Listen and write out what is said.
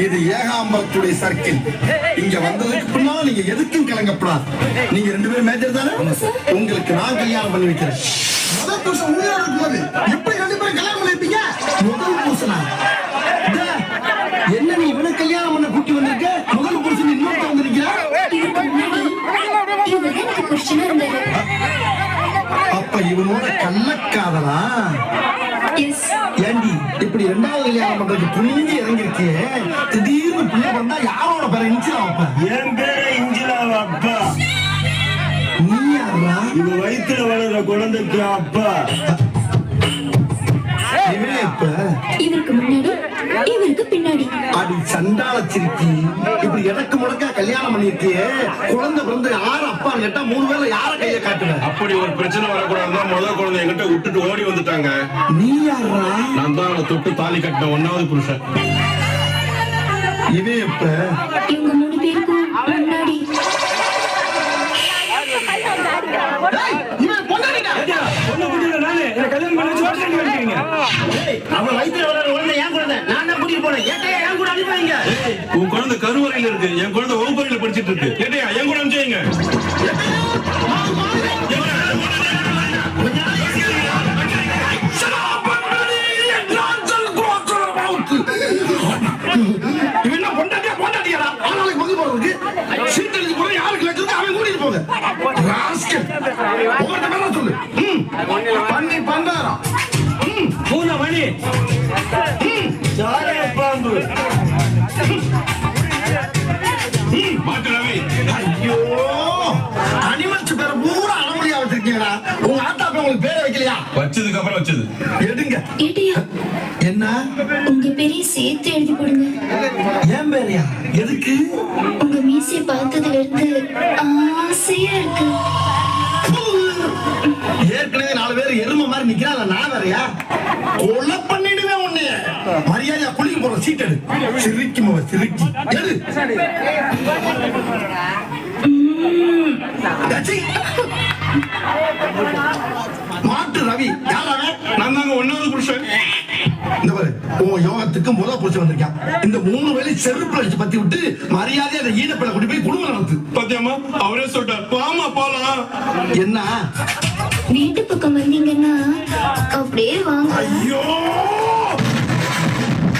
இது ஏகாம்பரத்துடைய சர்க்கிள். இங்க வந்ததுக்கு பின்னால நீங்க எதுக்கும் கலங்கப்படாது. நீங்க 2 பேரும் மேஜர் தானே? உங்களுக்கு நான் கல்யாணம் பண்ணி வைக்கிறேன். முதல் புருஷன் உயிரோட இருக்கும்போது எப்படி 2 பேரும் கல்யாணம் பண்ணி வைப்பீங்க? முதல் புருஷனா? என்ன நீ இவனை கல்யாணம் பண்ண கூட்டி வந்திருக்க? முதல் புருஷன் இன்னொருத்த வந்திருக்கியா? அப்ப இவனோட கள்ளக்காதலா? ஏண்டி இப்படி 2வது கல்யாணம் பண்றதுக்கு புரிஞ்சு இறங்கிருக்கே, திடீர்னு பிள்ளை பண்ணா யாரோட பேரை இன்ஜிலா வைப்ப? என் பேரை இன்ஜிலா அப்பா. நீ யாரா? இவ வயித்துல வளர்ற குழந்தைக்கு அப்பா. இவருக்கு முன்னாடி இவருக்கு பின்னாடி. அடி சண்டாள சிரிக்கி, இப்படி எடக்கு முடக்கா கல்யாணம் பண்ணிருக்கியே, குழந்தை பிறந்து யாரு அப்பான்னு கேட்டா 3 பேர்ல யார கைய காட்டுவேன்? அப்படி ஒரு பிரச்சனை வரக்கூடாதுதான் முதல் குழந்தை என்கிட்ட விட்டுட்டு ஓடி வந்துட்டாங்க. நீ யாரா? நான் தான் அவனை தொட்டு தாலி கட்டின 1வது புருஷன். இவே இப்ப இவங்க 3 பேருக்கும் முன்னாடி அவன் வயித்துல வளர குழந்தை என் குழந்தை, நான் தான் கூட்டிட்டு போனேன். ஏட்டையா என் கூட அனுப்பிவாங்க. உன் குழந்தை கருவறையில இருக்கு, என் குழந்தை வகுப்பறையில படிச்சிட்டு இருக்கு. ஏட்டையா என் கூட அனுப்பிச்சீங்க. இவன் பொண்டாட்டியா பொண்டாட்டியா ஆனாலுக்கு பதில் போறதுக்கு சீட்டெழுதி கூட யாருக்கு லட்சம் அவன் கூட்டிட்டு போங்க. ஒவ்வொருத்த மேல சொல்லு. பண்ணி பண்டாரம் பூனை மணி சாரே பாம்பு மாட்டு ரவி. ஐயோ, அனிமல்ஸ் பேர பூரா அனமொழியா வச்சிருக்கீங்களா? உங்க ஆத்தா அப்ப உங்களுக்கு பேரை வைக்கலையா? வச்சதுக்கு அப்புறம் வச்சது. எடுங்க. ஏட்டையா என்ன? உங்க பேரையும் சேர்த்து எழுதி போடுங்க. ஏன் பேரையா? எதுக்கு? உங்க மீசை பார்த்ததுல இருந்து ஆசையா இருக்கு. ஏற்கனவே 4 பேர் எருமை மாதிரி நிக்கிறாங்க, நான் வேறையா? கொலை பண்ணிடுவேன் உன்னை. மரியாதையா குளிக்க போற சீட் எடு. சிரிக்கி மவ சிரிக்கி எடு. மாட்டு ரவி யாராவே? நான் தாங்க 1வது புருஷன். இந்த பாரு, உன் யோகத்துக்கு முதல் புருஷன் வந்திருக்கான். இந்த 3 வேலை செருப்பு அடிச்சு பத்தி விட்டு மரியாதையா அந்த ஈனப்பிள்ளை கூட்டி போய் குடும்பம் நடத்து. பாத்தியாமா, அவரே சொல்லிட்டார், பாமா போலாம். என்ன? வீட்டு பக்கம் வந்தீங்கன்னா அப்படியே வாங்க. ஐயோ